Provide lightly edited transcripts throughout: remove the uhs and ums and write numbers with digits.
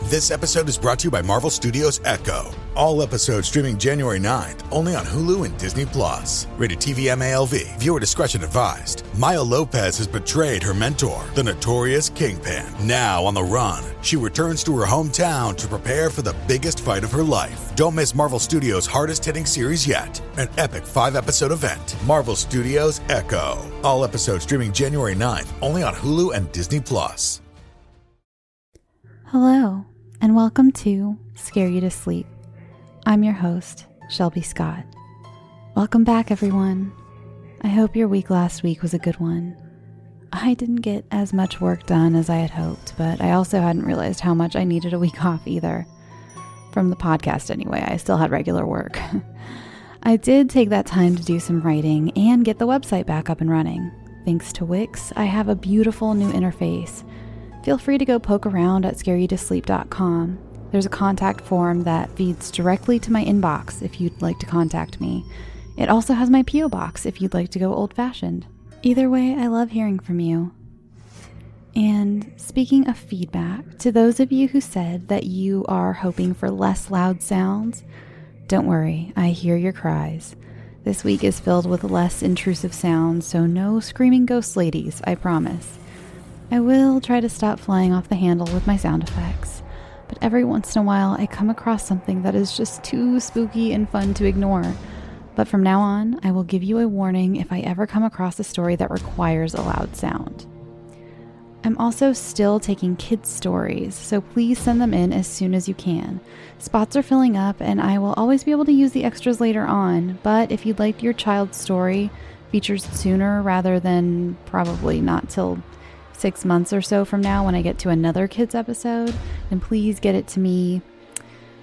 This episode is brought to you by Marvel Studios Echo. All episodes streaming January 9th, only on Hulu and Disney+. Rated TV MALV. Viewer discretion advised. Maya Lopez has betrayed her mentor, the notorious Kingpin. Now on the run, she returns to her hometown to prepare for the biggest fight of her life. Don't miss Marvel Studios' hardest-hitting series yet. An epic 5-episode event. Marvel Studios Echo. All episodes streaming January 9th, only on Hulu and Disney+. Hello, and welcome to Scare You to Sleep. I'm your host, Shelby Scott. Welcome back, everyone. I hope your week last week was a good one. I didn't get as much work done as I had hoped, but I also hadn't realized how much I needed a week off either. From the podcast anyway, I still had regular work. I did take that time to do some writing and get the website back up and running. Thanks to Wix, I have a beautiful new interface. Feel free to go poke around at scareyoutosleep.com. There's a contact form that feeds directly to my inbox if you'd like to contact me. It also has my P.O. box if you'd like to go old-fashioned. Either way, I love hearing from you. And speaking of feedback, to those of you who said that you are hoping for less loud sounds, don't worry, I hear your cries. This week is filled with less intrusive sounds, so no screaming ghost ladies, I promise. I will try to stop flying off the handle with my sound effects, but every once in a while I come across something that is just too spooky and fun to ignore. But from now on, I will give you a warning if I ever come across a story that requires a loud sound. I'm also still taking kids' stories, so please send them in as soon as you can. Spots are filling up, and I will always be able to use the extras later on, but if you'd like your child's story featured sooner rather than probably not till 6 months or so from now when I get to another kids episode, then please get it to me,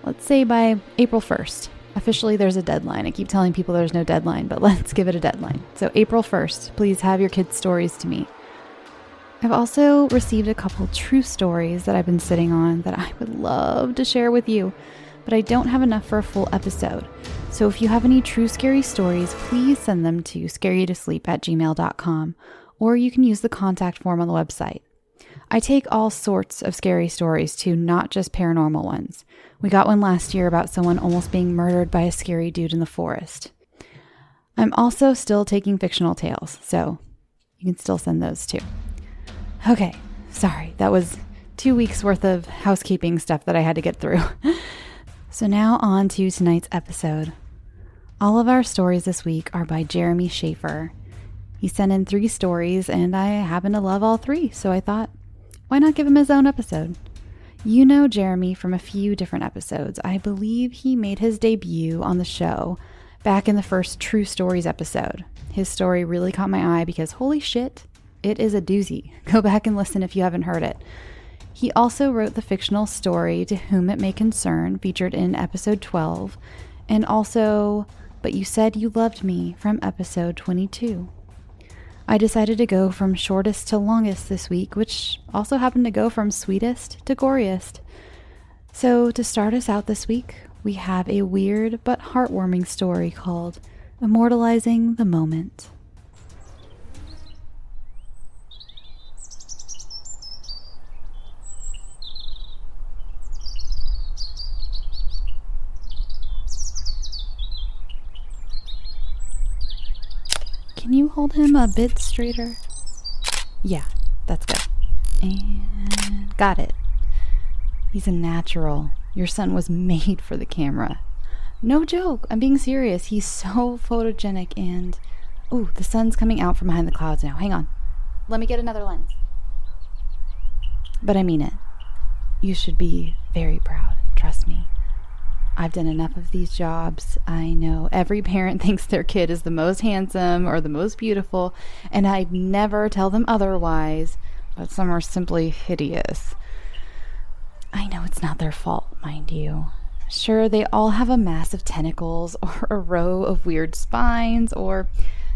let's say by April 1st. Officially, there's a deadline. I keep telling people there's no deadline, but let's give it a deadline. So April 1st, please have your kids' stories to me. I've also received a couple true stories that I've been sitting on that I would love to share with you, but I don't have enough for a full episode. So if you have any true scary stories, please send them to scareyoutosleep@gmail.com. Or you can use the contact form on the website. I take all sorts of scary stories too, not just paranormal ones. We got one last year about someone almost being murdered by a scary dude in the forest. I'm also still taking fictional tales, so you can still send those too. Okay, sorry, that was 2 weeks worth of housekeeping stuff that I had to get through. So now on to tonight's episode. All of our stories this week are by Jeremy Shaffer. He sent in 3 stories, and I happen to love all 3, so I thought, why not give him his own episode? You know Jeremy from a few different episodes. I believe he made his debut on the show back in the first True Stories episode. His story really caught my eye because, holy shit, it is a doozy. Go back and listen if you haven't heard it. He also wrote the fictional story To Whom It May Concern, featured in episode 12, and also But You Said You Loved Me from episode 22. I decided to go from shortest to longest this week, which also happened to go from sweetest to goriest. So to start us out this week, we have a weird but heartwarming story called Immortalizing the Moment. Can you hold him a bit straighter? Yeah, that's good. And got it. He's a natural. Your son was made for the camera. No joke. I'm being serious. He's so photogenic and... Ooh, the sun's coming out from behind the clouds now. Hang on. Let me get another lens. But I mean it. You should be very proud. Trust me. I've done enough of these jobs. I know every parent thinks their kid is the most handsome or the most beautiful, and I'd never tell them otherwise, but some are simply hideous. I know it's not their fault, mind you. Sure, they all have a mass of tentacles or a row of weird spines, or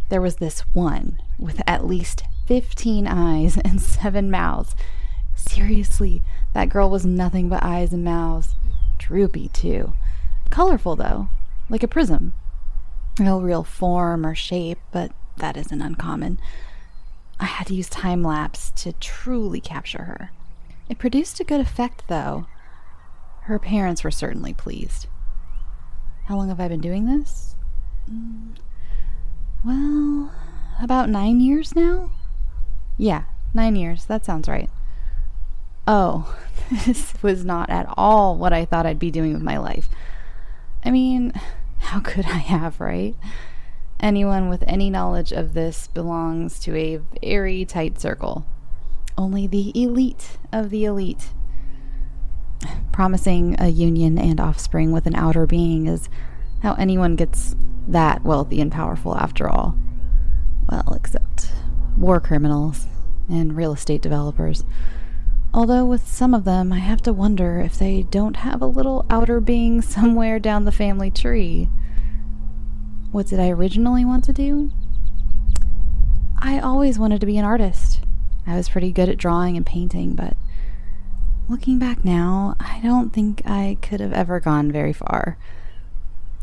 there was this one with at least 15 eyes and 7 mouths. Seriously, that girl was nothing but eyes and mouths. Droopy, too. Colorful, though, like a prism. No real form or shape, but that isn't uncommon. I had to use time-lapse to truly capture her. It produced a good effect, though. Her parents were certainly pleased. How long have I been doing this? Well, about 9 years now? Yeah, 9 years. That sounds right. Oh, this was not at all what I thought I'd be doing with my life. I mean, how could I have, right? Anyone with any knowledge of this belongs to a very tight circle. Only the elite of the elite. Promising a union and offspring with an outer being is how anyone gets that wealthy and powerful after all. Well, except war criminals and real estate developers. Although with some of them, I have to wonder if they don't have a little outer being somewhere down the family tree. What did I originally want to do? I always wanted to be an artist. I was pretty good at drawing and painting, but looking back now, I don't think I could have ever gone very far.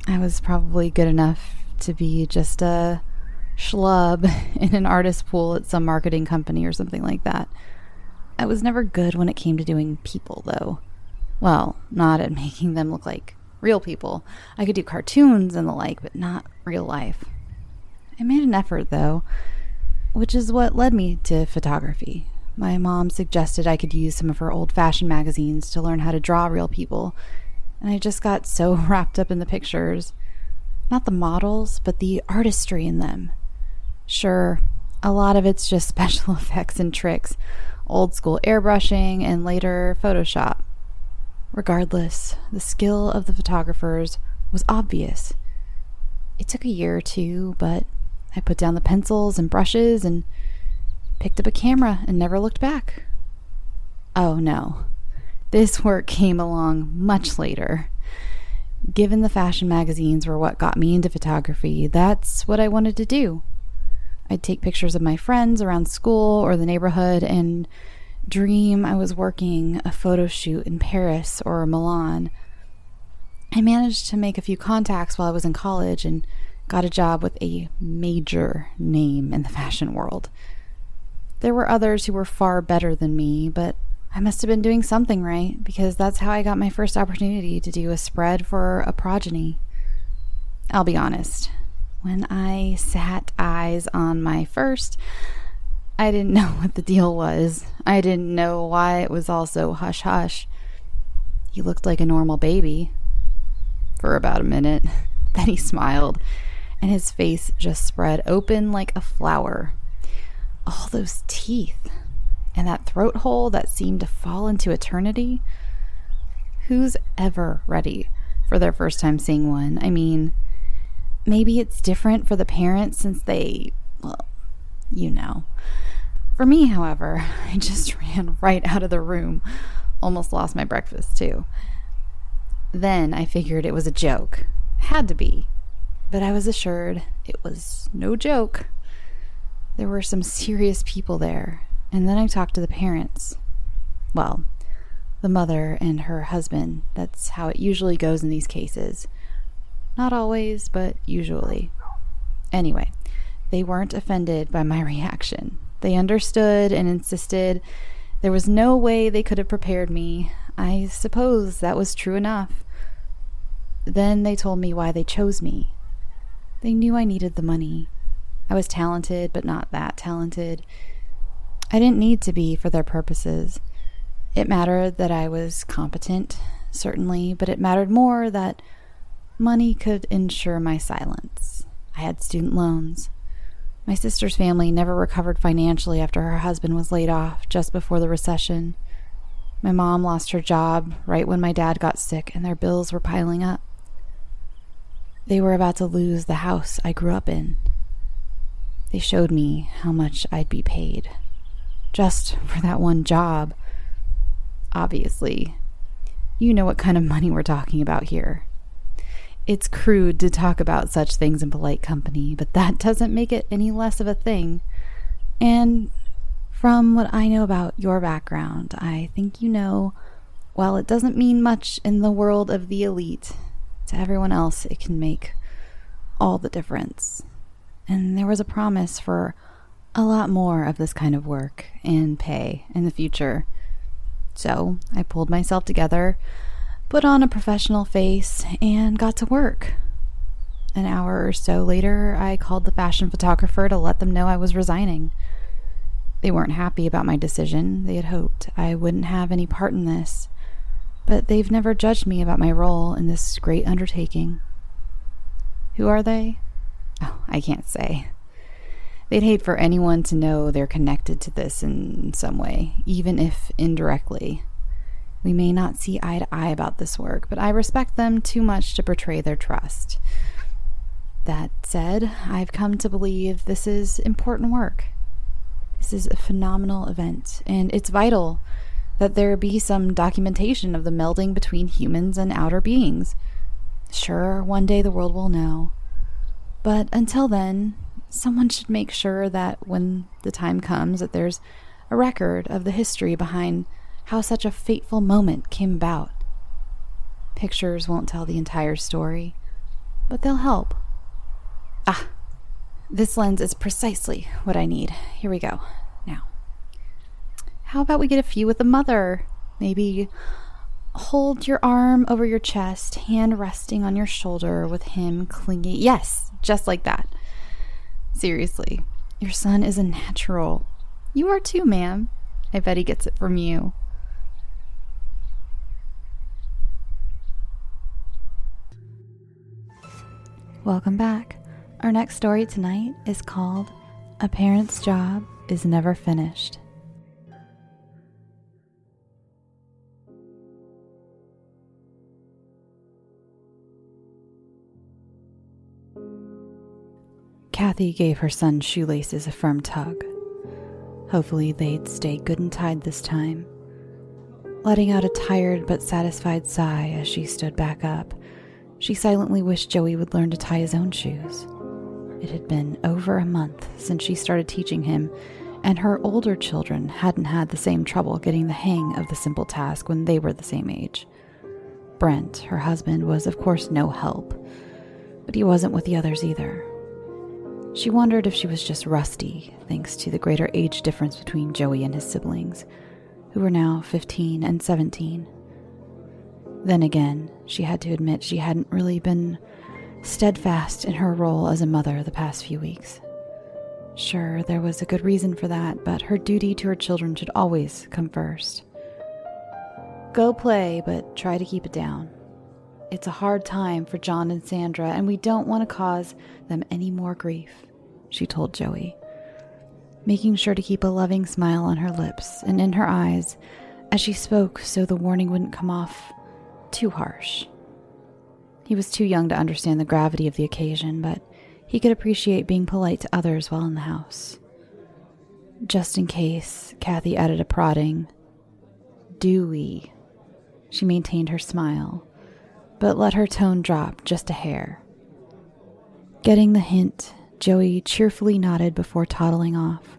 I was probably good enough to be just a schlub in an artist pool at some marketing company or something like that. I was never good when it came to doing people, though. Well, not at making them look like real people. I could do cartoons and the like, but not real life. I made an effort, though, which is what led me to photography. My mom suggested I could use some of her old-fashioned magazines to learn how to draw real people, and I just got so wrapped up in the pictures. Not the models, but the artistry in them. Sure, a lot of it's just special effects and tricks, old-school airbrushing, and later Photoshop. Regardless, the skill of the photographers was obvious. It took a year or two, but I put down the pencils and brushes and picked up a camera and never looked back. Oh no, this work came along much later. Given the fashion magazines were what got me into photography, that's what I wanted to do. I'd take pictures of my friends around school or the neighborhood and dream I was working a photo shoot in Paris or Milan. I managed to make a few contacts while I was in college and got a job with a major name in the fashion world. There were others who were far better than me, but I must have been doing something right, because that's how I got my first opportunity to do a spread for a progeny. I'll be honest, when I sat eyes on my first, I didn't know what the deal was. I didn't know why it was all so hush-hush. He looked like a normal baby for about a minute. Then he smiled, and his face just spread open like a flower. All those teeth, and that throat hole that seemed to fall into eternity. Who's ever ready for their first time seeing one? I mean, maybe it's different for the parents since they, well, you know. For me, however, I just ran right out of the room. Almost lost my breakfast, too. Then I figured it was a joke. Had to be. But I was assured it was no joke. There were some serious people there, and then I talked to the parents. Well, the mother and her husband. That's how it usually goes in these cases. Not always, but usually. Anyway, they weren't offended by my reaction. They understood and insisted there was no way they could have prepared me. I suppose that was true enough. Then they told me why they chose me. They knew I needed the money. I was talented, but not that talented. I didn't need to be for their purposes. It mattered that I was competent, certainly, but it mattered more that money could ensure my silence. I had student loans. My sister's family never recovered financially after her husband was laid off just before the recession. My mom lost her job right when my dad got sick, and their bills were piling up. They were about to lose the house I grew up in. They showed me how much I'd be paid, just for that one job. Obviously, you know what kind of money we're talking about here. It's crude to talk about such things in polite company, but that doesn't make it any less of a thing. And from what I know about your background, I think you know, while it doesn't mean much in the world of the elite, to everyone else it can make all the difference. And there was a promise for a lot more of this kind of work and pay in the future. So I pulled myself together, put on a professional face, and got to work. An hour or so later, I called the fashion photographer to let them know I was resigning. They weren't happy about my decision. They had hoped I wouldn't have any part in this, but they've never judged me about my role in this great undertaking. Who are they? Oh, I can't say. They'd hate for anyone to know they're connected to this in some way, even if indirectly. We may not see eye to eye about this work, but I respect them too much to betray their trust. That said, I've come to believe this is important work. This is a phenomenal event, and it's vital that there be some documentation of the melding between humans and outer beings. Sure, one day the world will know. But until then, someone should make sure that when the time comes that there's a record of the history behind how such a fateful moment came about. Pictures won't tell the entire story, but they'll help. This lens is precisely what I need. Here we go. Now, how about we get a few with the mother? Maybe hold your arm over your chest, hand resting on your shoulder with him clinging. Yes, just like that. Seriously, your son is a natural. You are too, ma'am. I bet he gets it from you. Welcome back. Our next story tonight is called A Parent's Job is Never Finished. Kathy gave her son's shoelaces a firm tug. Hopefully they'd stay good and tied this time. Letting out a tired but satisfied sigh as she stood back up, she silently wished Joey would learn to tie his own shoes. It had been over a month since she started teaching him, and her older children hadn't had the same trouble getting the hang of the simple task when they were the same age. Brent, her husband, was of course no help, but he wasn't with the others either. She wondered if she was just rusty, thanks to the greater age difference between Joey and his siblings, who were now 15 and 17. Then again, she had to admit she hadn't really been steadfast in her role as a mother the past few weeks. Sure, there was a good reason for that, but her duty to her children should always come first. Go play, but try to keep it down. It's a hard time for John and Sandra, and we don't want to cause them any more grief, she told Joey, making sure to keep a loving smile on her lips and in her eyes as she spoke so the warning wouldn't come off too harsh. He was too young to understand the gravity of the occasion, but he could appreciate being polite to others while in the house. Just in case, Kathy added a prodding, "Do we?" She maintained her smile, but let her tone drop just a hair. Getting the hint, Joey cheerfully nodded before toddling off.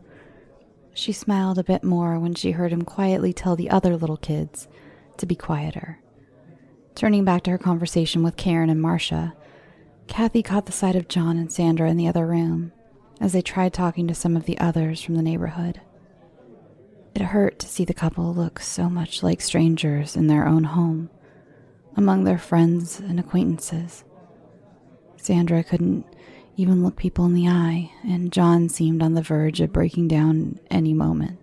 She smiled a bit more when she heard him quietly tell the other little kids to be quieter. Turning back to her conversation with Karen and Marcia, Kathy caught the sight of John and Sandra in the other room as they tried talking to some of the others from the neighborhood. It hurt to see the couple look so much like strangers in their own home, among their friends and acquaintances. Sandra couldn't even look people in the eye, and John seemed on the verge of breaking down any moment.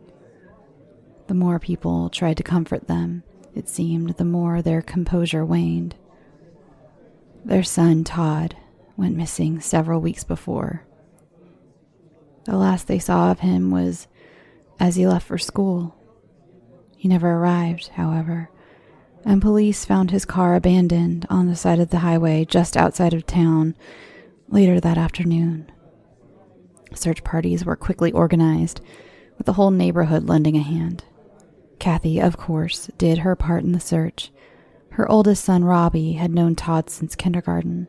The more people tried to comfort them, it seemed, the more their composure waned. Their son, Todd, went missing several weeks before. The last they saw of him was as he left for school. He never arrived, however, and police found his car abandoned on the side of the highway just outside of town later that afternoon. Search parties were quickly organized, with the whole neighborhood lending a hand. Kathy, of course, did her part in the search. Her oldest son, Robbie, had known Todd since kindergarten.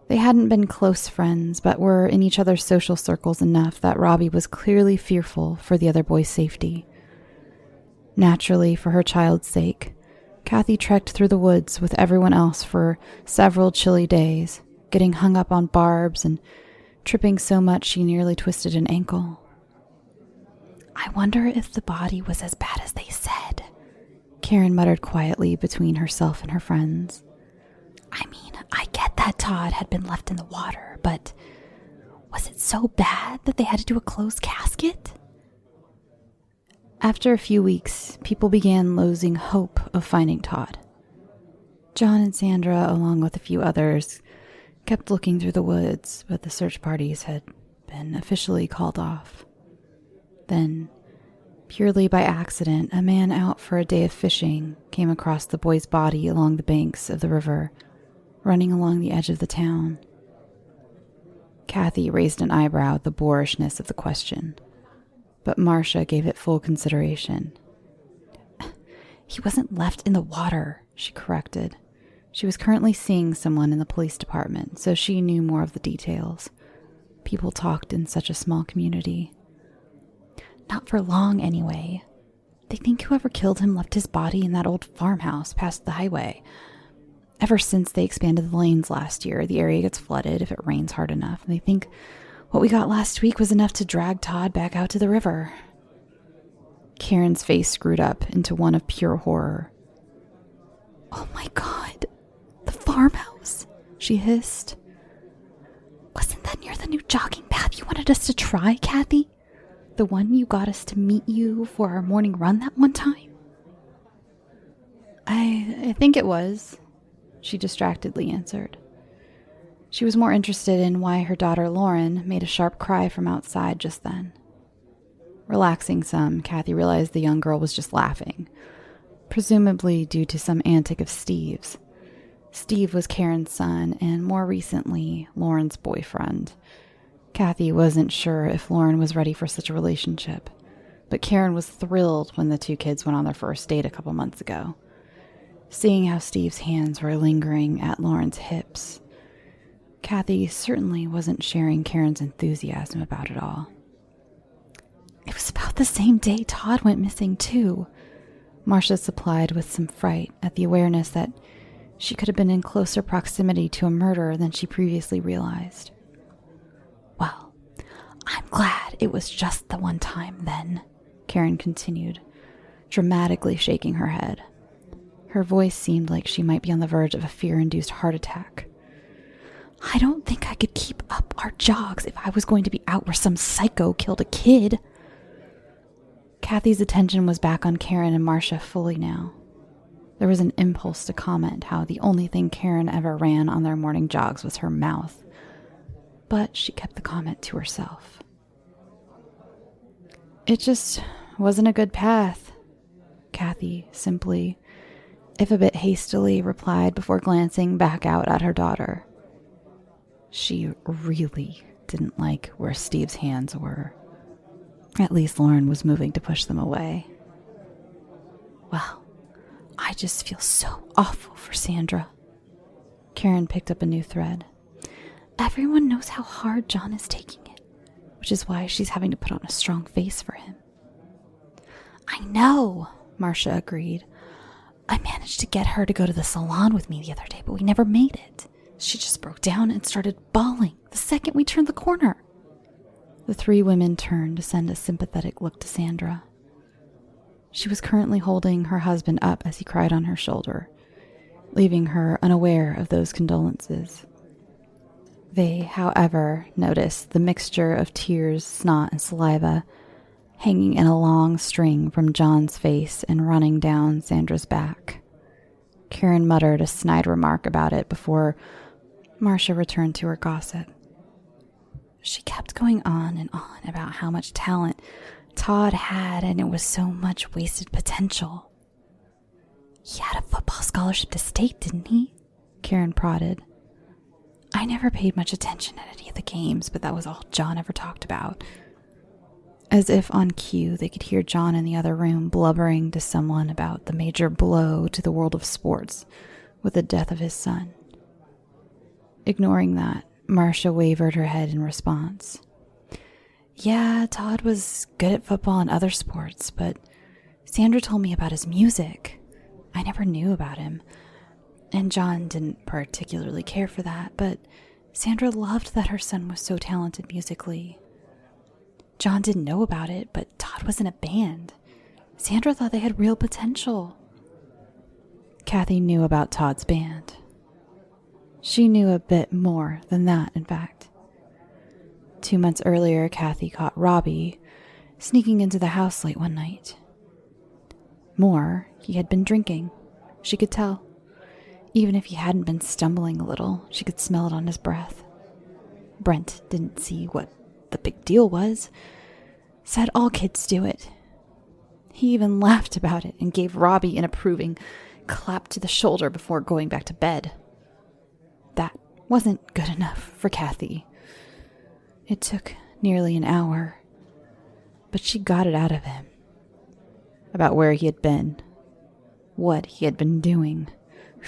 They hadn't been close friends, but were in each other's social circles enough that Robbie was clearly fearful for the other boy's safety. Naturally, for her child's sake, Kathy trekked through the woods with everyone else for several chilly days, getting hung up on barbs and tripping so much she nearly twisted an ankle. "I wonder if the body was as bad as they said," Karen muttered quietly between herself and her friends. I mean, I get that Todd had been left in the water, but was it so bad that they had to do a closed casket? After a few weeks, people began losing hope of finding Todd. John and Sandra, along with a few others, kept looking through the woods, but the search parties had been officially called off. Then, purely by accident, a man out for a day of fishing came across the boy's body along the banks of the river, running along the edge of the town. Kathy raised an eyebrow at the boorishness of the question, but Marcia gave it full consideration. He wasn't left in the water, she corrected. She was currently seeing someone in the police department, so she knew more of the details. People talked in such a small community. Not for long, anyway. They think whoever killed him left his body in that old farmhouse past the highway. Ever since they expanded the lanes last year, the area gets flooded if it rains hard enough, and they think what we got last week was enough to drag Todd back out to the river. Karen's face screwed up into one of pure horror. Oh my God, the farmhouse, she hissed. Wasn't that near the new jogging path you wanted us to try, Kathy? The one you got us to meet you for our morning run that one time? I think it was, she distractedly answered. She was more interested in why her daughter Lauren made a sharp cry from outside just then. Relaxing some, Kathy realized the young girl was just laughing, presumably due to some antic of Steve's. Steve was Karen's son, and more recently, Lauren's boyfriend. Kathy wasn't sure if Lauren was ready for such a relationship, but Karen was thrilled when the two kids went on their first date a couple months ago. Seeing how Steve's hands were lingering at Lauren's hips, Kathy certainly wasn't sharing Karen's enthusiasm about it all. It was about the same day Todd went missing, too. Marcia supplied with some fright at the awareness that she could have been in closer proximity to a murder than she previously realized. Well, I'm glad it was just the one time then, Karen continued, dramatically shaking her head. Her voice seemed like she might be on the verge of a fear-induced heart attack. I don't think I could keep up our jogs if I was going to be out where some psycho killed a kid. Kathy's attention was back on Karen and Marcia fully now. There was an impulse to comment how the only thing Karen ever ran on their morning jogs was her mouth, but she kept the comment to herself. It just wasn't a good path, Kathy simply, if a bit hastily, replied before glancing back out at her daughter. She really didn't like where Steve's hands were. At least Lauren was moving to push them away. Well, I just feel so awful for Sandra. Karen picked up a new thread. Everyone knows how hard John is taking it, which is why she's having to put on a strong face for him. I know, Marcia agreed. I managed to get her to go to the salon with me the other day, but we never made it. She just broke down and started bawling the second we turned the corner. The three women turned to send a sympathetic look to Sandra. She was currently holding her husband up as he cried on her shoulder, leaving her unaware of those condolences. They, however, noticed the mixture of tears, snot, and saliva hanging in a long string from John's face and running down Sandra's back. Karen muttered a snide remark about it before Marcia returned to her gossip. She kept going on and on about how much talent Todd had, and it was so much wasted potential. He had a football scholarship to state, didn't he? Karen prodded. I never paid much attention at any of the games, but that was all John ever talked about. As if on cue, they could hear John in the other room blubbering to someone about the major blow to the world of sports with the death of his son. Ignoring that, Marcia wavered her head in response. Yeah, Todd was good at football and other sports, but Sandra told me about his music. I never knew about him. And John didn't particularly care for that, but Sandra loved that her son was so talented musically. John didn't know about it, but Todd was in a band. Sandra thought they had real potential. Kathy knew about Todd's band. She knew a bit more than that, in fact. 2 months earlier, Kathy caught Robbie sneaking into the house late one night. More, he had been drinking. She could tell. Even if he hadn't been stumbling a little, she could smell it on his breath. Brent didn't see what the big deal was. Said all kids do it. He even laughed about it and gave Robbie an approving clap to the shoulder before going back to bed. That wasn't good enough for Kathy. It took nearly an hour, but she got it out of him. About where he had been, what he had been doing,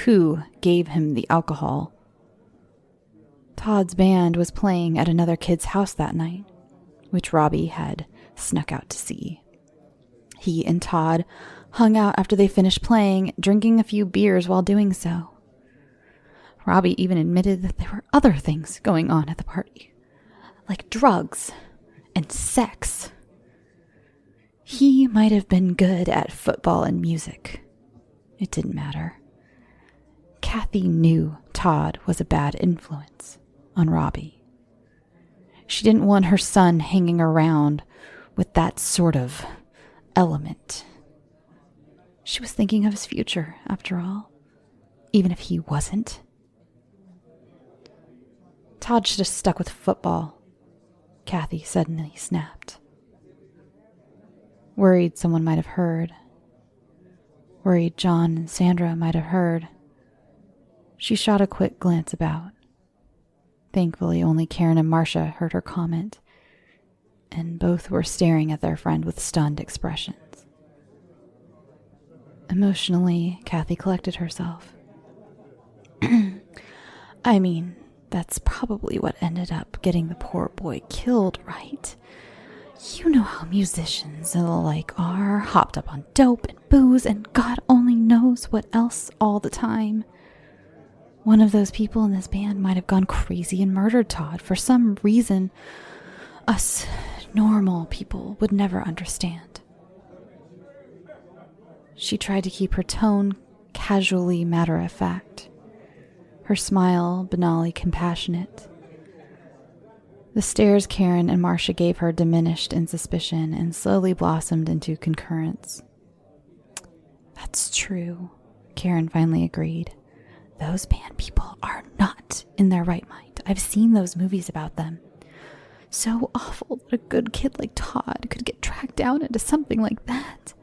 who gave him the alcohol. Todd's band was playing at another kid's house that night, which Robbie had snuck out to see. He and Todd hung out after they finished playing, drinking a few beers while doing so. Robbie even admitted that there were other things going on at the party, like drugs and sex. He might have been good at football and music. It didn't matter. Kathy knew Todd was a bad influence on Robbie. She didn't want her son hanging around with that sort of element. She was thinking of his future, after all, even if he wasn't. Todd should have stuck with football, Kathy suddenly snapped. Worried someone might have heard. Worried John and Sandra might have heard. She shot a quick glance about. Thankfully, only Karen and Marcia heard her comment, and both were staring at their friend with stunned expressions. Emotionally, Kathy collected herself. I mean, that's probably what ended up getting the poor boy killed, right? You know how musicians and the like are, hopped up on dope and booze and God only knows what else all the time. One of those people in this band might have gone crazy and murdered Todd for some reason us normal people would never understand. She tried to keep her tone casually matter-of-fact, her smile banally compassionate. The stares Karen and Marcia gave her diminished in suspicion and slowly blossomed into concurrence. That's true, Karen finally agreed. Those band people are not in their right mind. I've seen those movies about them. So awful that a good kid like Todd could get tracked down into something like that.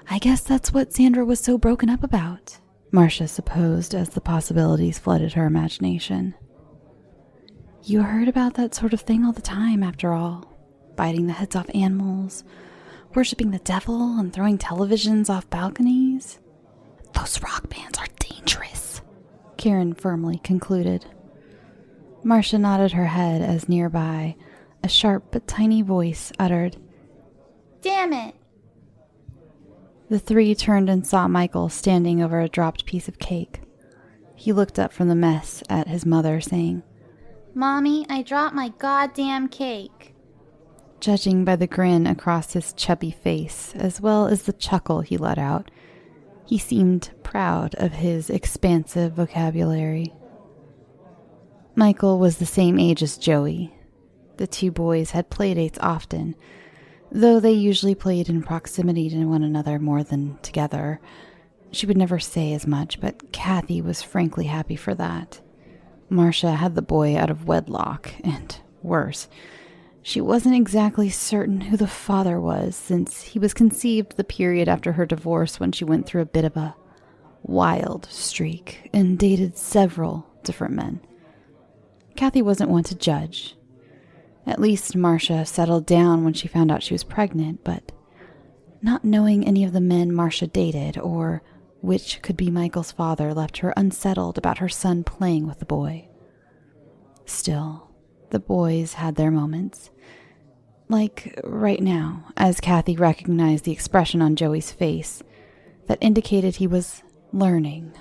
I guess that's what Sandra was so broken up about, Marcia supposed as the possibilities flooded her imagination. You heard about that sort of thing all the time, after all. Biting the heads off animals, worshipping the devil, and throwing televisions off balconies. Those rock bands are dangerous, Karen firmly concluded. Marcia nodded her head as nearby, a sharp but tiny voice uttered, "Damn it!" The three turned and saw Michael standing over a dropped piece of cake. He looked up from the mess at his mother, saying, "Mommy, I dropped my goddamn cake." Judging by the grin across his chubby face, as well as the chuckle he let out, he seemed proud of his expansive vocabulary. Michael was the same age as Joey. The two boys had playdates often, though they usually played in proximity to one another more than together. She would never say as much, but Kathy was frankly happy for that. Marcia had the boy out of wedlock, and worse, she wasn't exactly certain who the father was, since he was conceived the period after her divorce when she went through a bit of a wild streak and dated several different men. Kathy wasn't one to judge. At least Marcia settled down when she found out she was pregnant, but not knowing any of the men Marcia dated or which could be Michael's father left her unsettled about her son playing with the boy. Still, the boys had their moments. Like right now, as Kathy recognized the expression on Joey's face that indicated he was learning.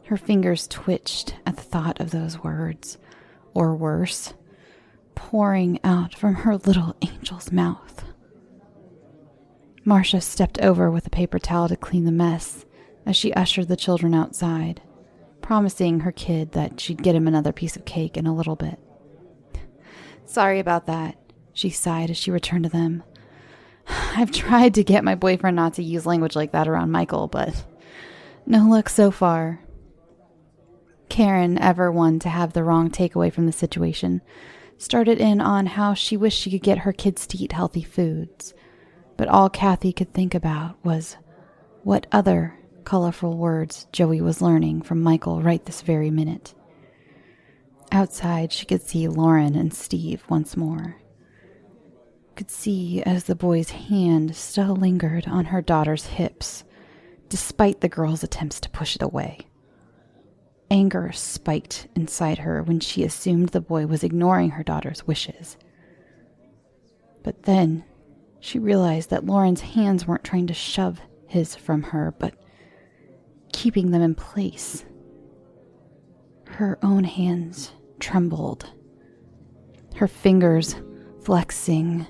Her fingers twitched at the thought of those words, or worse, pouring out from her little angel's mouth. Marcia stepped over with a paper towel to clean the mess as she ushered the children outside, promising her kid that she'd get him another piece of cake in a little bit. "Sorry about that," she sighed as she returned to them. "I've tried to get my boyfriend not to use language like that around Michael, but no luck so far." Karen, ever one to have the wrong takeaway from the situation, started in on how she wished she could get her kids to eat healthy foods, but all Kathy could think about was what other colorful words Joey was learning from Michael right this very minute. Outside, she could see Lauren and Steve once more. Could see as the boy's hand still lingered on her daughter's hips, despite the girl's attempts to push it away. Anger spiked inside her when she assumed the boy was ignoring her daughter's wishes. But then she realized that Lauren's hands weren't trying to shove his from her, but keeping them in place. Her own hands trembled, her fingers flexing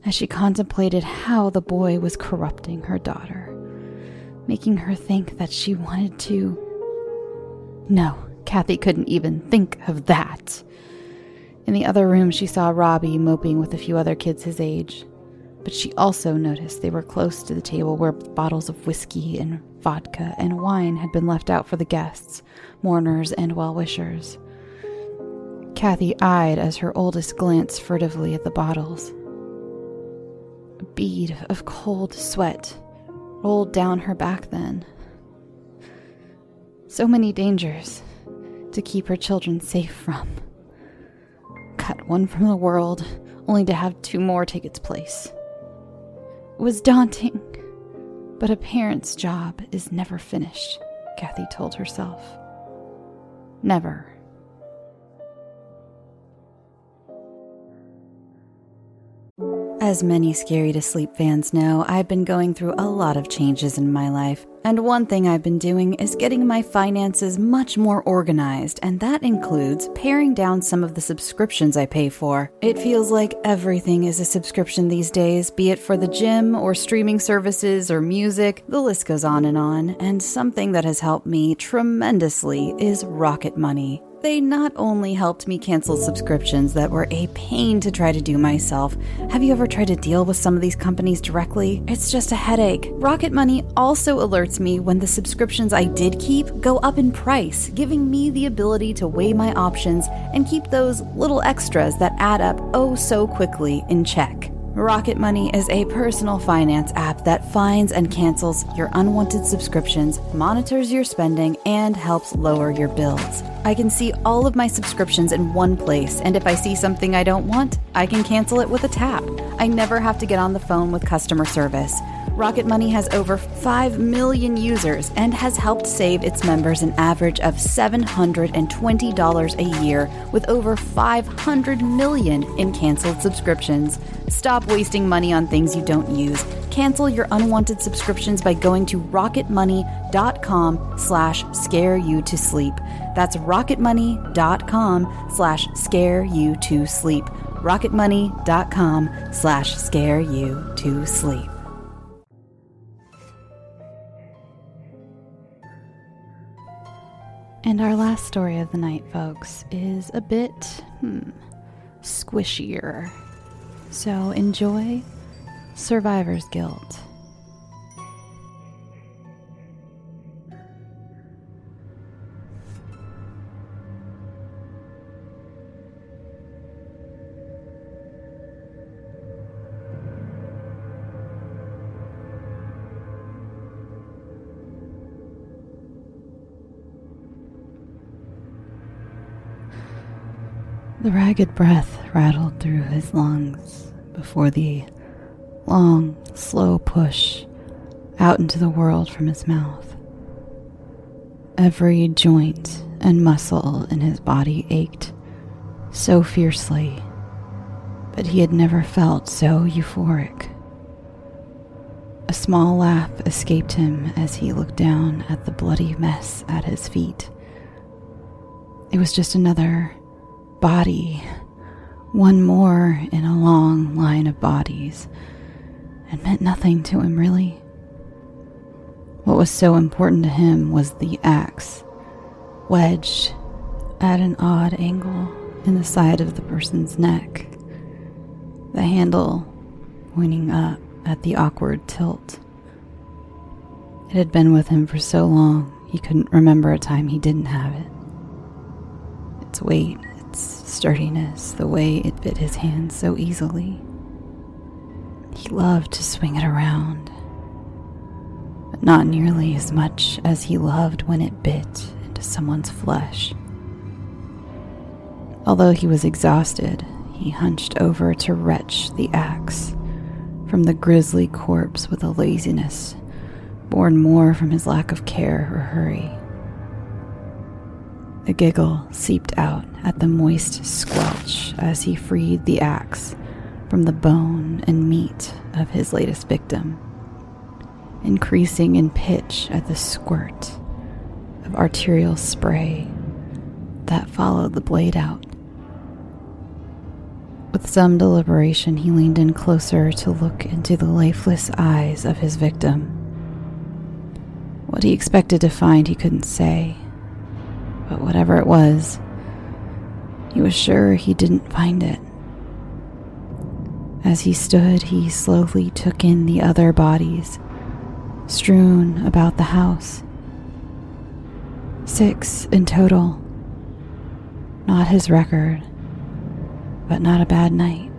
as she contemplated how the boy was corrupting her daughter, making her think that she wanted to... No, Kathy couldn't even think of that. In the other room, she saw Robbie moping with a few other kids his age, but she also noticed they were close to the table where bottles of whiskey and vodka and wine had been left out for the guests, mourners, and well-wishers. Kathy eyed as her oldest glanced furtively at the bottles. A bead of cold sweat rolled down her back then. So many dangers to keep her children safe from. Cut one from the world, only to have two more take its place. It was daunting, but a parent's job is never finished, Kathy told herself. Never. As many Scary to Sleep fans know, I've been going through a lot of changes in my life, and one thing I've been doing is getting my finances much more organized, and that includes paring down some of the subscriptions I pay for. It feels like everything is a subscription these days, be it for the gym or streaming services or music, the list goes on, and something that has helped me tremendously is Rocket Money. They not only helped me cancel subscriptions that were a pain to try to do myself. Have you ever tried to deal with some of these companies directly? It's just a headache. Rocket Money also alerts me when the subscriptions I did keep go up in price, giving me the ability to weigh my options and keep those little extras that add up oh so quickly in check. Rocket Money is a personal finance app that finds and cancels your unwanted subscriptions, monitors your spending, and helps lower your bills. I can see all of my subscriptions in one place, and if I see something I don't want, I can cancel it with a tap. I never have to get on the phone with customer service. Rocket Money has over 5 million users and has helped save its members an average of $720 a year with over 500 million in canceled subscriptions. Stop wasting money on things you don't use. Cancel your unwanted subscriptions by going to rocketmoney.com/scareyoutosleep. That's rocketmoney.com/scareyoutosleep. rocketmoney.com/scareyoutosleep. And our last story of the night, folks, is a bit, squishier. So enjoy Survivor's Guilt. The ragged breath rattled through his lungs before the long, slow push out into the world from his mouth. Every joint and muscle in his body ached so fiercely, but he had never felt so euphoric. A small laugh escaped him as he looked down at the bloody mess at his feet. It was just another body, one more in a long line of bodies, and meant nothing to him, really. What was so important to him was the axe, wedged at an odd angle in the side of the person's neck, the handle pointing up at the awkward tilt. It had been with him for so long, he couldn't remember a time he didn't have it. Its weight, its sturdiness, the way it bit his hands so easily. He loved to swing it around, but not nearly as much as he loved when it bit into someone's flesh. Although he was exhausted, he hunched over to retch the axe from the grisly corpse with a laziness born more from his lack of care or hurry. A giggle seeped out at the moist squelch as he freed the axe from the bone and meat of his latest victim, increasing in pitch at the squirt of arterial spray that followed the blade out. With some deliberation, he leaned in closer to look into the lifeless eyes of his victim. What he expected to find he couldn't say, but whatever it was, he was sure he didn't find it. As he stood, he slowly took in the other bodies strewn about the house. 6 in total. Not his record, but not a bad night.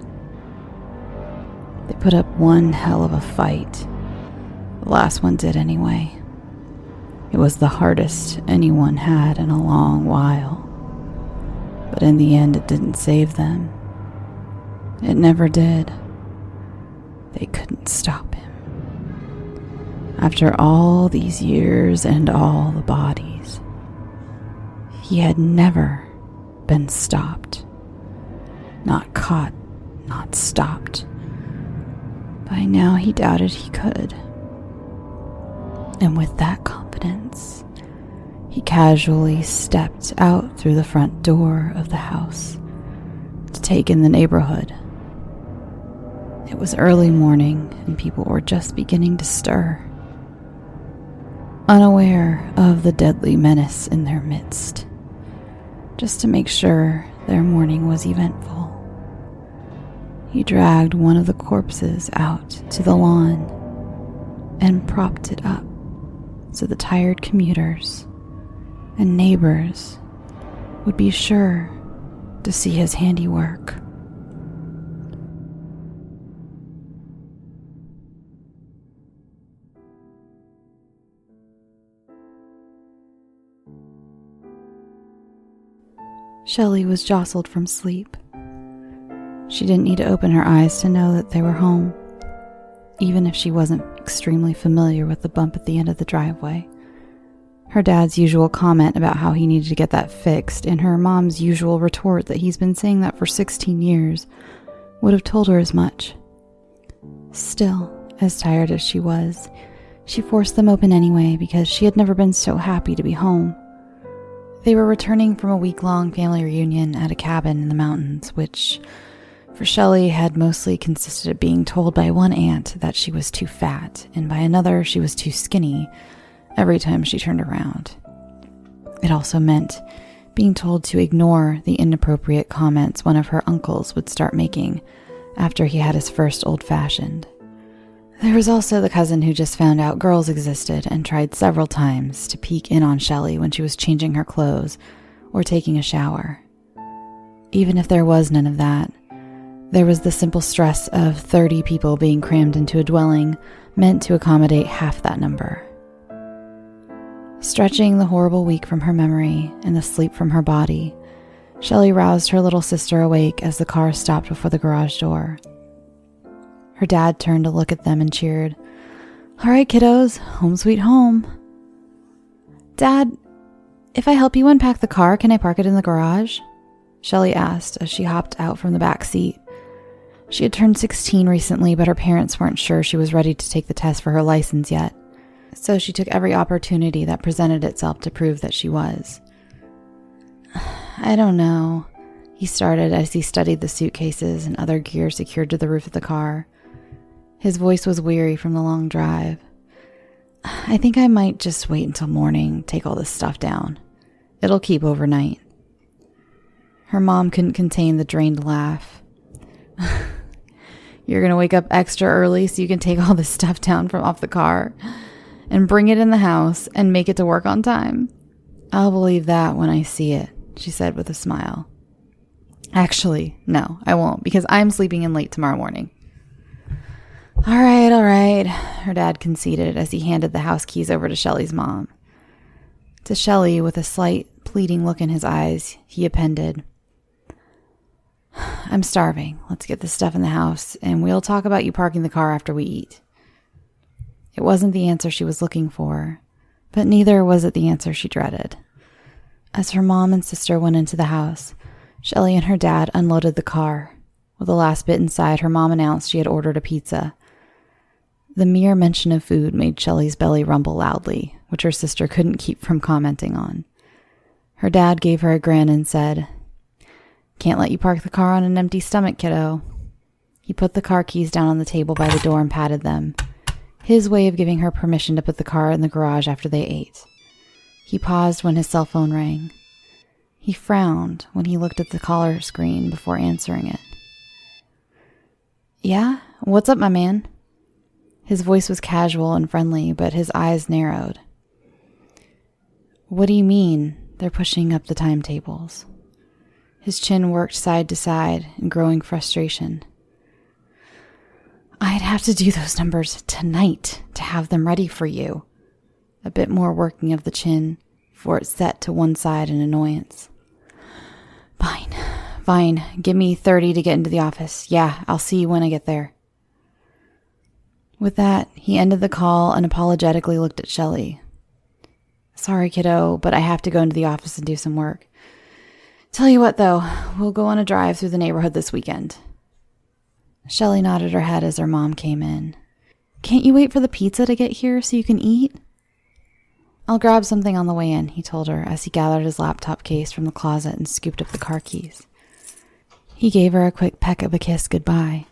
They put up one hell of a fight. The last one did anyway. It was the hardest anyone had in a long while. But in the end, it didn't save them. It never did. They couldn't stop him. After all these years and all the bodies, he had never been stopped. Not caught, not stopped. By now he doubted he could. And with that confidence, he casually stepped out through the front door of the house to take in the neighborhood. It was early morning and people were just beginning to stir, unaware of the deadly menace in their midst, just to make sure their morning was eventful. He dragged one of the corpses out to the lawn and propped it up so the tired commuters and neighbors would be sure to see his handiwork. Shelley was jostled from sleep. She didn't need to open her eyes to know that they were home, even if she wasn't extremely familiar with the bump at the end of the driveway. Her dad's usual comment about how he needed to get that fixed, and her mom's usual retort that he's been saying that for 16 years, would have told her as much. Still, as tired as she was, she forced them open anyway because she had never been so happy to be home. They were returning from a week-long family reunion at a cabin in the mountains, which, for Shelley, had mostly consisted of being told by one aunt that she was too fat, and by another she was too skinny every time she turned around. It also meant being told to ignore the inappropriate comments one of her uncles would start making after he had his first old-fashioned. There was also the cousin who just found out girls existed and tried several times to peek in on Shelley when she was changing her clothes or taking a shower. Even if there was none of that, there was the simple stress of 30 people being crammed into a dwelling meant to accommodate half that number. Stretching the horrible week from her memory and the sleep from her body, Shelley roused her little sister awake as the car stopped before the garage door. Her dad turned to look at them and cheered, "All right, kiddos, home sweet home." "Dad, if I help you unpack the car, can I park it in the garage?" Shelley asked as she hopped out from the back seat. She had turned 16 recently, but her parents weren't sure she was ready to take the test for her license yet, so she took every opportunity that presented itself to prove that she was. "I don't know," he started as he studied the suitcases and other gear secured to the roof of the car. His voice was weary from the long drive. I think I might just wait until morning, take all this stuff down. It'll keep overnight. Her mom couldn't contain the drained laugh. You're going to wake up extra early so you can take all this stuff down from off the car and bring it in the house and make it to work on time? I'll believe that when I see it, she said with a smile. Actually, no, I won't, because I'm sleeping in late tomorrow morning. All right, her dad conceded as he handed the house keys over to Shelley's mom. To Shelley, with a slight pleading look in his eyes, he appended, I'm starving. Let's get this stuff in the house, and we'll talk about you parking the car after we eat. It wasn't the answer she was looking for, but neither was it the answer she dreaded. As her mom and sister went into the house, Shelley and her dad unloaded the car. With the last bit inside, her mom announced she had ordered a pizza. The mere mention of food made Shelley's belly rumble loudly, which her sister couldn't keep from commenting on. Her dad gave her a grin and said, Can't let you park the car on an empty stomach, kiddo. He put the car keys down on the table by the door and patted them, his way of giving her permission to put the car in the garage after they ate. He paused when his cell phone rang. He frowned when he looked at the caller screen before answering it. Yeah? What's up, my man? His voice was casual and friendly, but his eyes narrowed. What do you mean they're pushing up the timetables? His chin worked side to side in growing frustration. I'd have to do those numbers tonight to have them ready for you. A bit more working of the chin before it set to one side in annoyance. Fine. Give me 30 to get into the office. Yeah, I'll see you when I get there. With that, he ended the call and apologetically looked at Shelley. Sorry, kiddo, but I have to go into the office and do some work. Tell you what, though, we'll go on a drive through the neighborhood this weekend. Shelley nodded her head as her mom came in. Can't you wait for the pizza to get here so you can eat? I'll grab something on the way in, he told her as he gathered his laptop case from the closet and scooped up the car keys. He gave her a quick peck of a kiss goodbye.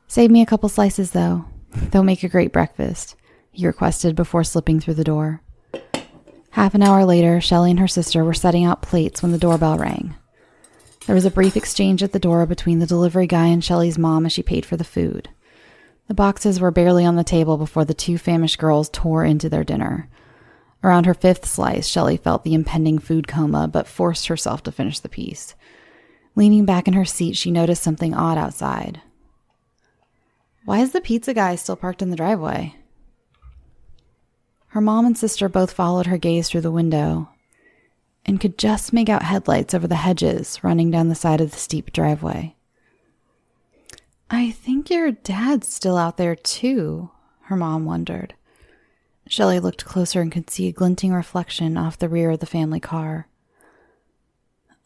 Save me a couple slices, though. They'll make a great breakfast, he requested before slipping through the door. Half an hour later, Shelley and her sister were setting out plates when the doorbell rang. There was a brief exchange at the door between the delivery guy and Shelley's mom as she paid for the food. The boxes were barely on the table before the two famished girls tore into their dinner. Around her fifth slice, Shelley felt the impending food coma, but forced herself to finish the piece. Leaning back in her seat, she noticed something odd outside. Why is the pizza guy still parked in the driveway? Her mom and sister both followed her gaze through the window and could just make out headlights over the hedges running down the side of the steep driveway. I think your dad's still out there too, her mom wondered. Shelley looked closer and could see a glinting reflection off the rear of the family car.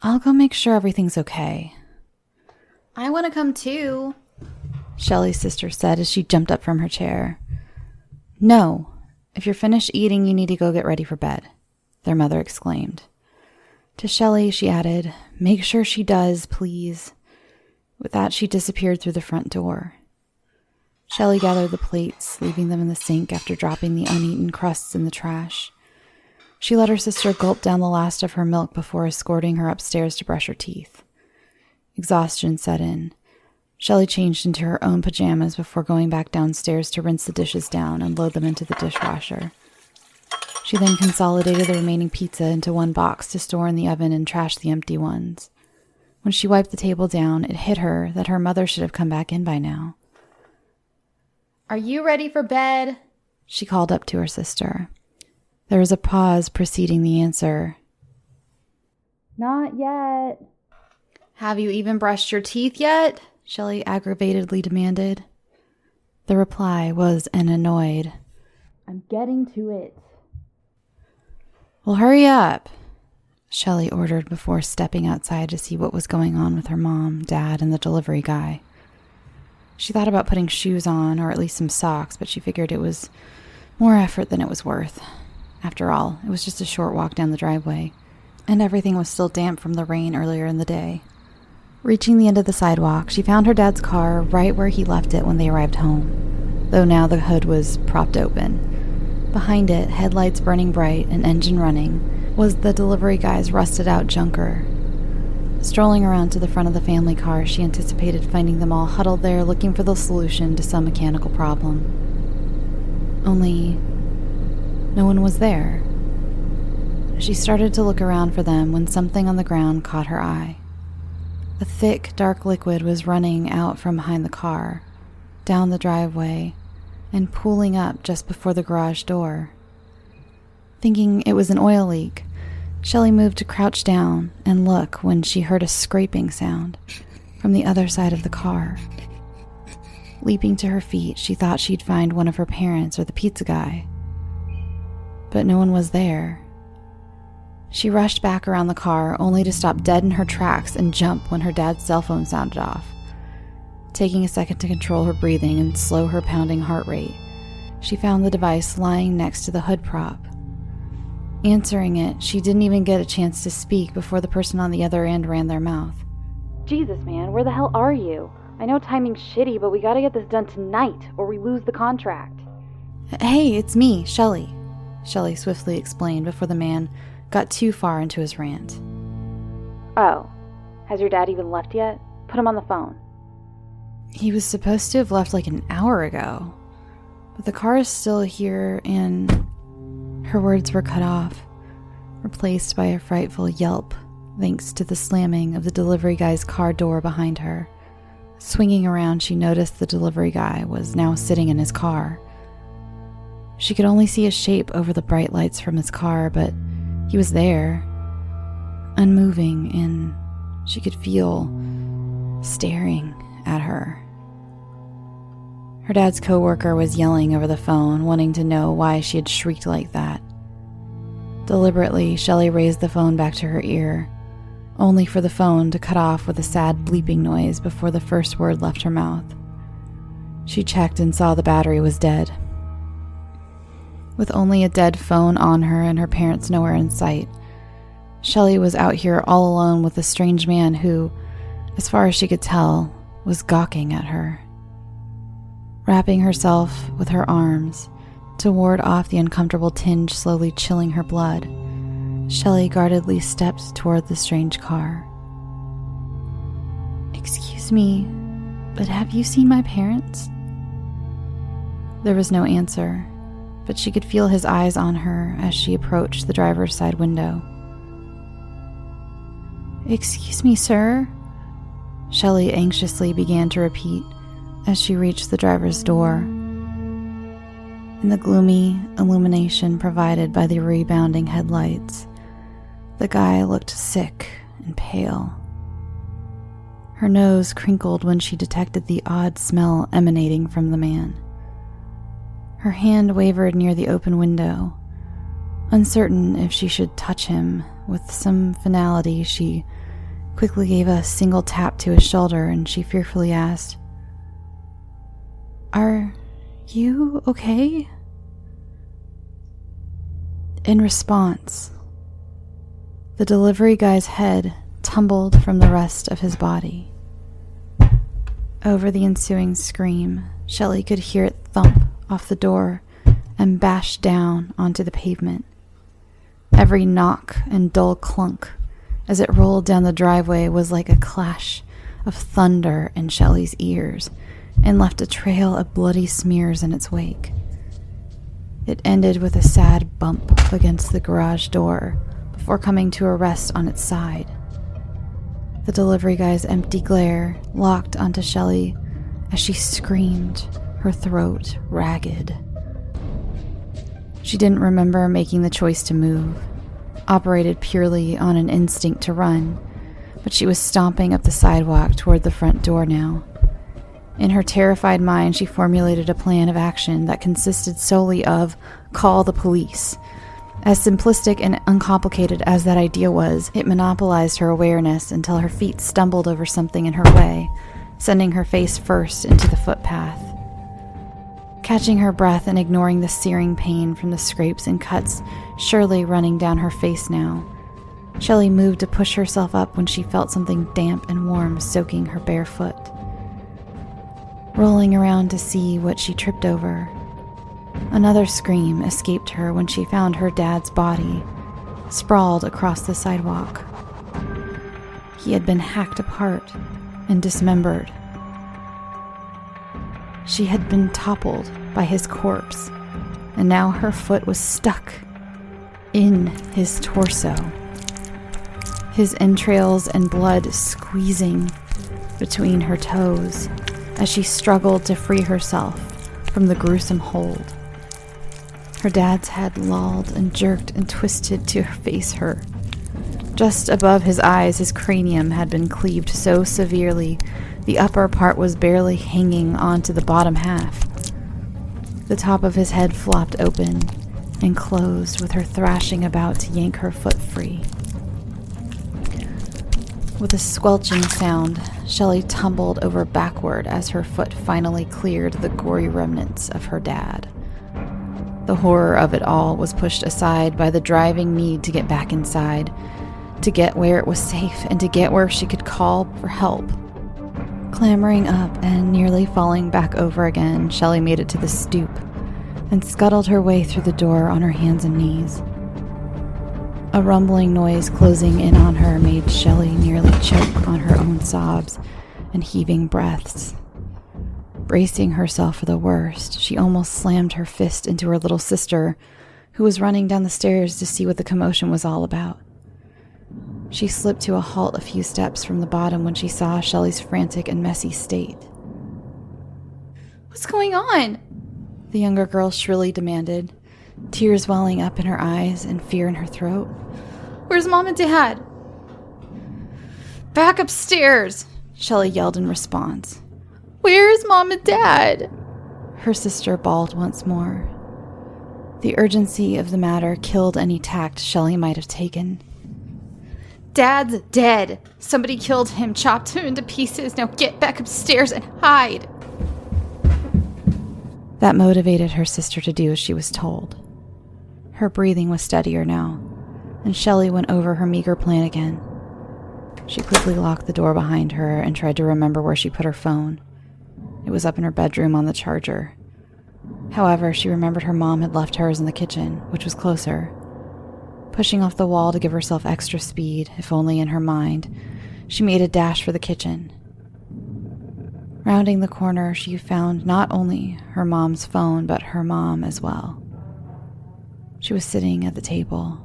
I'll go make sure everything's okay. I want to come too, Shelley's sister said as she jumped up from her chair. No, if you're finished eating, you need to go get ready for bed, their mother exclaimed. To Shelley, she added, make sure she does, please. With that, she disappeared through the front door. Shelley gathered the plates, leaving them in the sink after dropping the uneaten crusts in the trash. She let her sister gulp down the last of her milk before escorting her upstairs to brush her teeth. Exhaustion set in. Shelley changed into her own pajamas before going back downstairs to rinse the dishes down and load them into the dishwasher. She then consolidated the remaining pizza into one box to store in the oven and trash the empty ones. When she wiped the table down, it hit her that her mother should have come back in by now. Are you ready for bed? She called up to her sister. There was a pause preceding the answer. Not yet. Have you even brushed your teeth yet? Shelley aggravatedly demanded. The reply was an annoyed, I'm getting to it. Well, hurry up, Shelley ordered before stepping outside to see what was going on with her mom, dad, and the delivery guy. She thought about putting shoes on, or at least some socks, but she figured it was more effort than it was worth. After all, it was just a short walk down the driveway, and everything was still damp from the rain earlier in the day. Reaching the end of the sidewalk, she found her dad's car right where he left it when they arrived home, though now the hood was propped open. Behind it, headlights burning bright and engine running, was the delivery guy's rusted-out junker. Strolling around to the front of the family car, she anticipated finding them all huddled there looking for the solution to some mechanical problem. Only, no one was there. She started to look around for them when something on the ground caught her eye. A thick, dark liquid was running out from behind the car, down the driveway, and pooling up just before the garage door. Thinking it was an oil leak, Shelley moved to crouch down and look when she heard a scraping sound from the other side of the car. Leaping to her feet, she thought she'd find one of her parents or the pizza guy. But no one was there. She rushed back around the car, only to stop dead in her tracks and jump when her dad's cell phone sounded off. Taking a second to control her breathing and slow her pounding heart rate, she found the device lying next to the hood prop. Answering it, she didn't even get a chance to speak before the person on the other end ran their mouth. Jesus, man, where the hell are you? I know timing's shitty, but we gotta get this done tonight, or we lose the contract. Hey, it's me, Shelley, Shelley swiftly explained before the man got too far into his rant. Oh, has your dad even left yet? Put him on the phone. He was supposed to have left like an hour ago, but the car is still here and... Her words were cut off, replaced by a frightful yelp, thanks to the slamming of the delivery guy's car door behind her. Swinging around, she noticed the delivery guy was now sitting in his car. She could only see his shape over the bright lights from his car, but he was there, unmoving, and she could feel staring at her. Her dad's coworker was yelling over the phone, wanting to know why she had shrieked like that. Deliberately, Shelley raised the phone back to her ear, only for the phone to cut off with a sad bleeping noise before the first word left her mouth. She checked and saw the battery was dead. With only a dead phone on her and her parents nowhere in sight, Shelley was out here all alone with a strange man who, as far as she could tell, was gawking at her. Wrapping herself with her arms to ward off the uncomfortable tinge slowly chilling her blood, Shelley guardedly stepped toward the strange car. "Excuse me, but have you seen my parents?" There was no answer, but she could feel his eyes on her as she approached the driver's side window. "Excuse me, sir," Shelley anxiously began to repeat as she reached the driver's door. In the gloomy illumination provided by the rebounding headlights, the guy looked sick and pale. Her nose crinkled when she detected the odd smell emanating from the man. Her hand wavered near the open window. Uncertain if she should touch him, with some finality she quickly gave a single tap to his shoulder and she fearfully asked, "Are you okay?" In response, the delivery guy's head tumbled from the rest of his body. Over the ensuing scream, Shelley could hear it thump off the door and bash down onto the pavement. Every knock and dull clunk as it rolled down the driveway was like a clash of thunder in Shelley's ears and left a trail of bloody smears in its wake. It ended with a sad bump against the garage door before coming to a rest on its side. The delivery guy's empty glare locked onto Shelley as she screamed, her throat ragged. She didn't remember making the choice to move, operated purely on an instinct to run, but she was stomping up the sidewalk toward the front door now. In her terrified mind, she formulated a plan of action that consisted solely of call the police. As simplistic and uncomplicated as that idea was, it monopolized her awareness until her feet stumbled over something in her way, sending her face first into the footpath. Catching her breath and ignoring the searing pain from the scrapes and cuts surely running down her face now, Shelley moved to push herself up when she felt something damp and warm soaking her bare foot. Rolling around to see what she tripped over, Another scream escaped her when she found her dad's body sprawled across the sidewalk. He had been hacked apart and dismembered. She had been toppled by his corpse, and now her foot was stuck in his torso, his entrails and blood squeezing between her toes as she struggled to free herself from the gruesome hold. Her dad's head lolled and jerked and twisted to face her. Just above his eyes, his cranium had been cleaved so severely the upper part was barely hanging onto the bottom half. The top of his head flopped open and closed with her thrashing about to yank her foot free. With a squelching sound, Shelley tumbled over backward as her foot finally cleared the gory remnants of her dad. The horror of it all was pushed aside by the driving need to get back inside, to get where it was safe, and to get where she could call for help. Clambering up and nearly falling back over again, Shelley made it to the stoop and scuttled her way through the door on her hands and knees. A rumbling noise closing in on her made Shelley nearly choke on her own sobs and heaving breaths. Bracing herself for the worst, she almost slammed her fist into her little sister, who was running down the stairs to see what the commotion was all about. She slipped to a halt a few steps from the bottom when she saw Shelley's frantic and messy state. "What's going on?" the younger girl shrilly demanded, tears welling up in her eyes and fear in her throat. "Where's Mom and Dad?" "Back upstairs," Shelley yelled in response. "Where's Mom and Dad?" her sister bawled once more. The urgency of the matter killed any tact Shelley might have taken. "Dad's dead. Somebody killed him, chopped him into pieces. Now get back upstairs and hide." That motivated her sister to do as she was told. Her breathing was steadier now, and Shelley went over her meager plan again. She quickly locked the door behind her and tried to remember where she put her phone. It was up in her bedroom on the charger. However, she remembered her mom had left hers in the kitchen, which was closer. Pushing off the wall to give herself extra speed, if only in her mind, she made a dash for the kitchen. Rounding the corner, she found not only her mom's phone, but her mom as well. She was sitting at the table,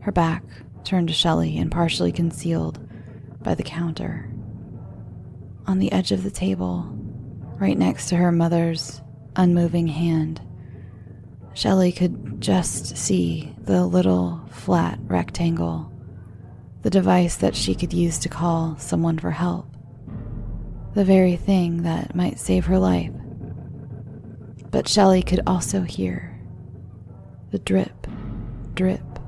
her back turned to Shelley and partially concealed by the counter. On the edge of the table, right next to her mother's unmoving hand, Shelley could just see the little flat rectangle, the device that she could use to call someone for help, the very thing that might save her life. But Shelley could also hear the drip, drip,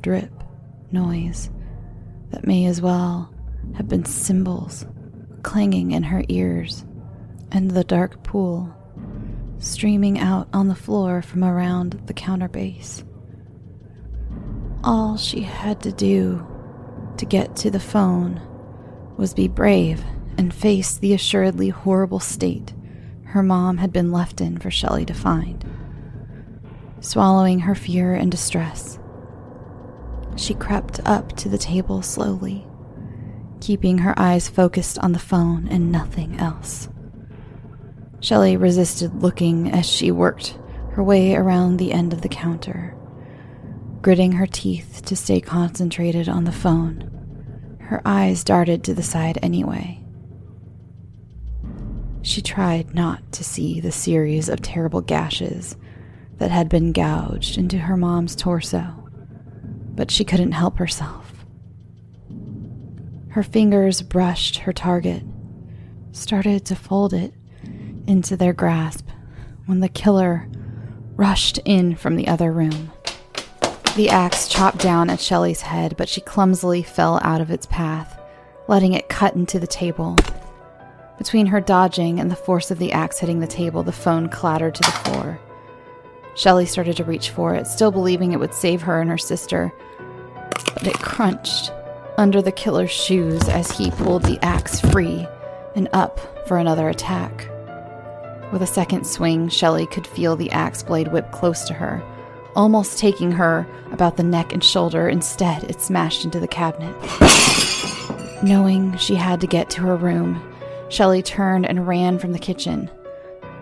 drip noise that may as well have been cymbals clanging in her ears, and the dark pool streaming out on the floor from around the counter base. All she had to do to get to the phone was be brave and face the assuredly horrible state her mom had been left in for Shelley to find. Swallowing her fear and distress, she crept up to the table slowly, keeping her eyes focused on the phone and nothing else. Shelley resisted looking as she worked her way around the end of the counter, gritting her teeth to stay concentrated on the phone. Her eyes darted to the side anyway. She tried not to see the series of terrible gashes that had been gouged into her mom's torso, but she couldn't help herself. Her fingers brushed her target, started to fold it into their grasp when the killer rushed in from the other room. The axe chopped down at Shelley's head, but she clumsily fell out of its path, letting it cut into the table. Between her dodging and the force of the axe hitting the table, the phone clattered to the floor. Shelley started to reach for it, still believing it would save her and her sister, but it crunched under the killer's shoes as he pulled the axe free and up for another attack. With a second swing, Shelley could feel the axe blade whip close to her, almost taking her about the neck and shoulder. Instead, it smashed into the cabinet. Knowing she had to get to her room, Shelley turned and ran from the kitchen.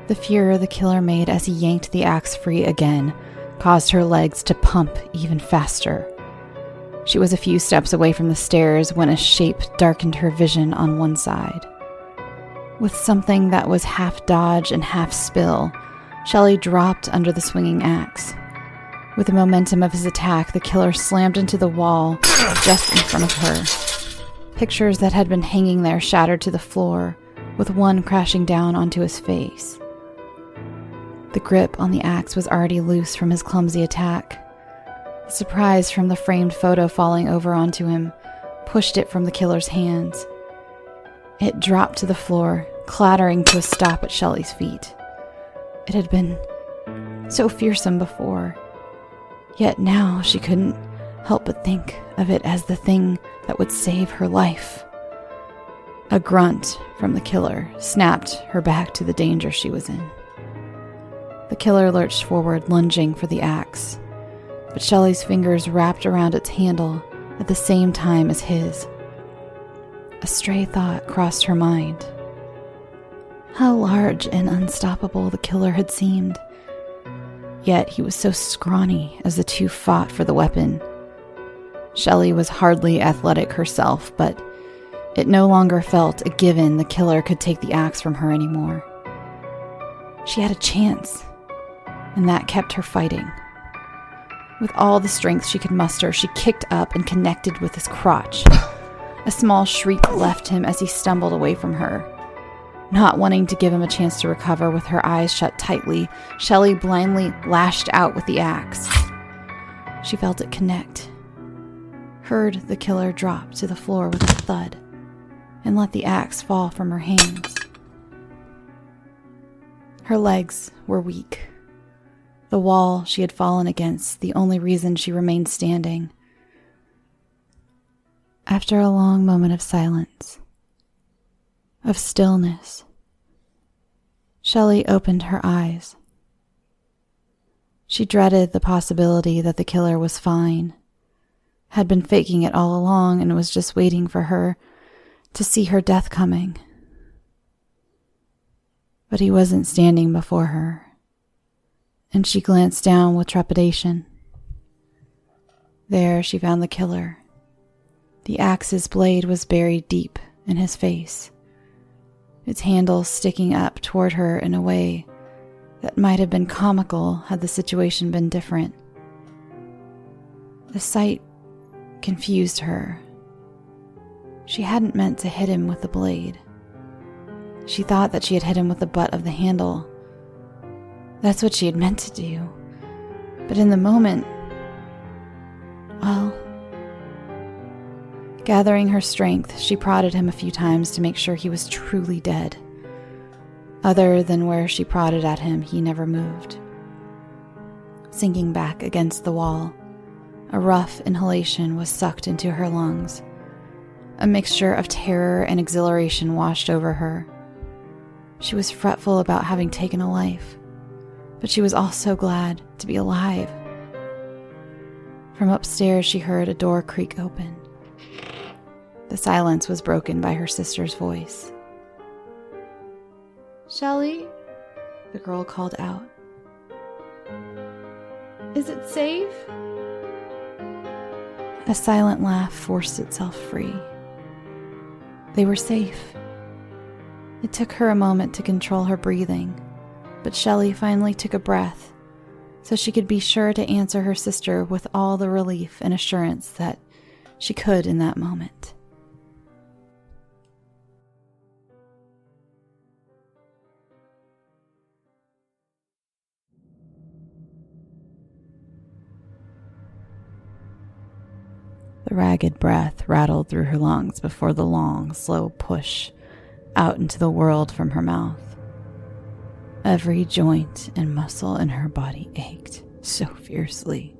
The furor the killer made as he yanked the axe free again caused her legs to pump even faster. She was a few steps away from the stairs when a shape darkened her vision on one side. With something that was half dodge and half spill, Shelley dropped under the swinging axe. With the momentum of his attack, the killer slammed into the wall just in front of her. Pictures that had been hanging there shattered to the floor, with one crashing down onto his face. The grip on the axe was already loose from his clumsy attack. The surprise from the framed photo falling over onto him pushed it from the killer's hands. It dropped to the floor, clattering to a stop at Shelley's feet. It had been so fearsome before, yet now she couldn't help but think of it as the thing that would save her life. A grunt from the killer snapped her back to the danger she was in. The killer lurched forward, lunging for the axe, but Shelley's fingers wrapped around its handle at the same time as his. A stray thought crossed her mind. How large and unstoppable the killer had seemed. Yet he was so scrawny as the two fought for the weapon. Shelley was hardly athletic herself, but it no longer felt a given the killer could take the axe from her anymore. She had a chance, and that kept her fighting. With all the strength she could muster, she kicked up and connected with his crotch. A small shriek left him as he stumbled away from her. Not wanting to give him a chance to recover, with her eyes shut tightly, Shelley blindly lashed out with the axe. She felt it connect, heard the killer drop to the floor with a thud, and let the axe fall from her hands. Her legs were weak. The wall she had fallen against, the only reason she remained standing. After a long moment of silence, of stillness, Shelley opened her eyes. She dreaded the possibility that the killer was fine, had been faking it all along, and was just waiting for her to see her death coming. But he wasn't standing before her, and she glanced down with trepidation. There she found the killer. The axe's blade was buried deep in his face, its handle sticking up toward her in a way that might have been comical had the situation been different. The sight confused her. She hadn't meant to hit him with the blade. She thought that she had hit him with the butt of the handle. That's what she had meant to do. But in the moment, well, gathering her strength, she prodded him a few times to make sure he was truly dead. Other than where she prodded at him, he never moved. Sinking back against the wall, a rough inhalation was sucked into her lungs. A mixture of terror and exhilaration washed over her. She was fretful about having taken a life, but she was also glad to be alive. From upstairs, she heard a door creak open. The silence was broken by her sister's voice. "Shelley?" the girl called out. "Is it safe?" A silent laugh forced itself free. They were safe. It took her a moment to control her breathing, but Shelley finally took a breath so she could be sure to answer her sister with all the relief and assurance that she could in that moment. The ragged breath rattled through her lungs before the long, slow push out into the world from her mouth. Every joint and muscle in her body ached so fiercely,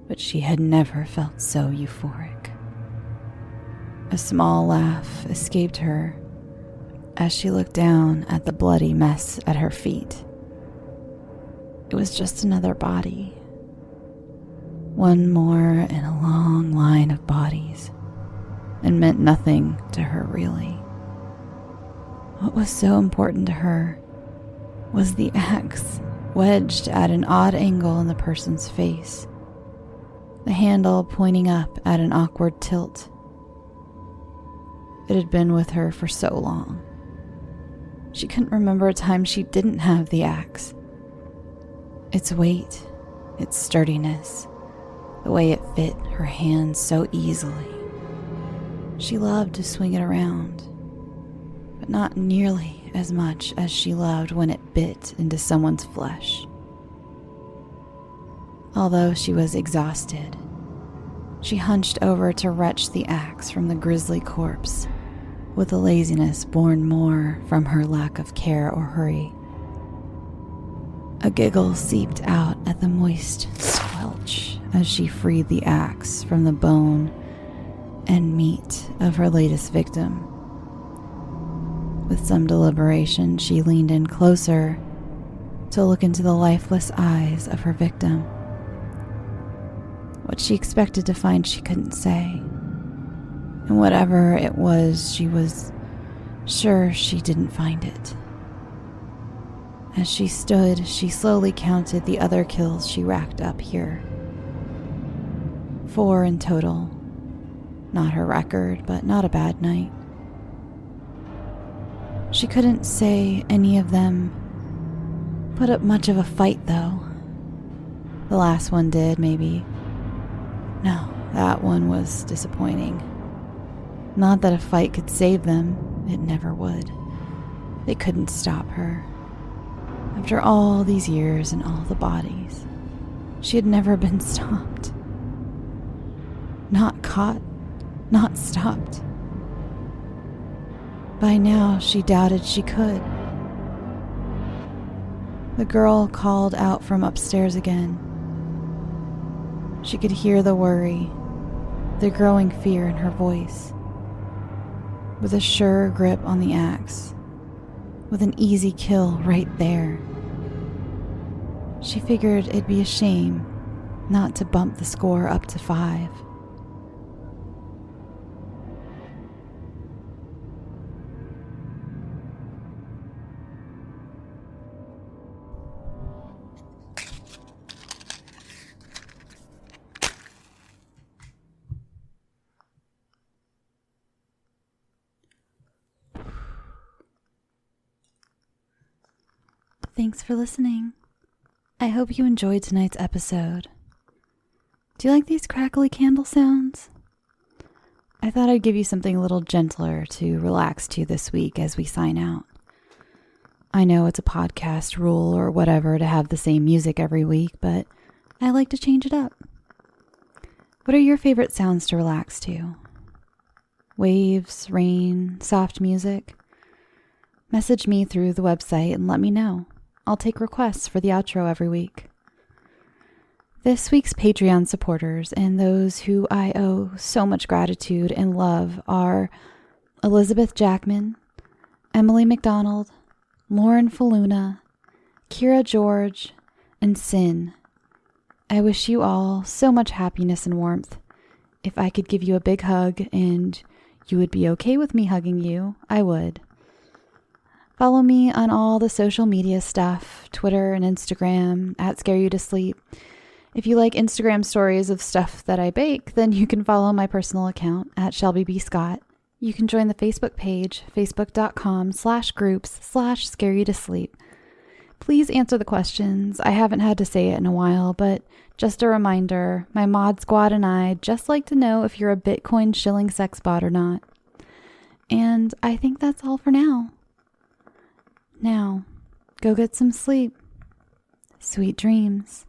but she had never felt so euphoric. A small laugh escaped her as she looked down at the bloody mess at her feet. It was just another body. One more in a long line of bodies, and meant nothing to her really. What was so important to her was the axe wedged at an odd angle in the person's face, the handle pointing up at an awkward tilt. It had been with her for so long. She couldn't remember a time she didn't have the axe. Its weight, its sturdiness, the way it fit her hand so easily. She loved to swing it around, but not nearly as much as she loved when it bit into someone's flesh. Although she was exhausted, she hunched over to wrench the axe from the grisly corpse, with a laziness born more from her lack of care or hurry. A giggle seeped out at the moist squelch as she freed the axe from the bone and meat of her latest victim. With some deliberation, she leaned in closer to look into the lifeless eyes of her victim. What she expected to find she couldn't say, and whatever it was, she was sure she didn't find it. As she stood, she slowly counted the other kills she racked up here. 4 in total. Not her record, but not a bad night. She couldn't say any of them put up much of a fight, though. The last one did, maybe. No, that one was disappointing. Not that a fight could save them. It never would. They couldn't stop her. After all these years and all the bodies, she had never been stopped. Not caught, not stopped. By now, she doubted she could. The girl called out from upstairs again. She could hear the worry, the growing fear in her voice. With a sure grip on the axe, with an easy kill right there. She figured it'd be a shame not to bump the score up to 5. Thanks for listening. I hope you enjoyed tonight's episode. Do you like these crackly candle sounds? I thought I'd give you something a little gentler to relax to this week as we sign out. I know it's a podcast rule or whatever to have the same music every week, but I like to change it up. What are your favorite sounds to relax to? Waves, rain, soft music? Message me through the website and let me know. I'll take requests for the outro every week. This week's Patreon supporters and those who I owe so much gratitude and love are Elizabeth Jackman, Emily McDonald, Lauren Faluna, Kira George, and Sin. I wish you all so much happiness and warmth. If I could give you a big hug and you would be okay with me hugging you, I would. Follow me on all the social media stuff, Twitter and Instagram, @ScareYouToSleep. If you like Instagram stories of stuff that I bake, then you can follow my personal account @ShelbyBScott. You can join the Facebook page, facebook.com/groups/ScareYouToSleep. Please answer the questions. I haven't had to say it in a while, but just a reminder, my mod squad and I just like to know if you're a Bitcoin shilling sex bot or not. And I think that's all for now. Now, go get some sleep. Sweet dreams.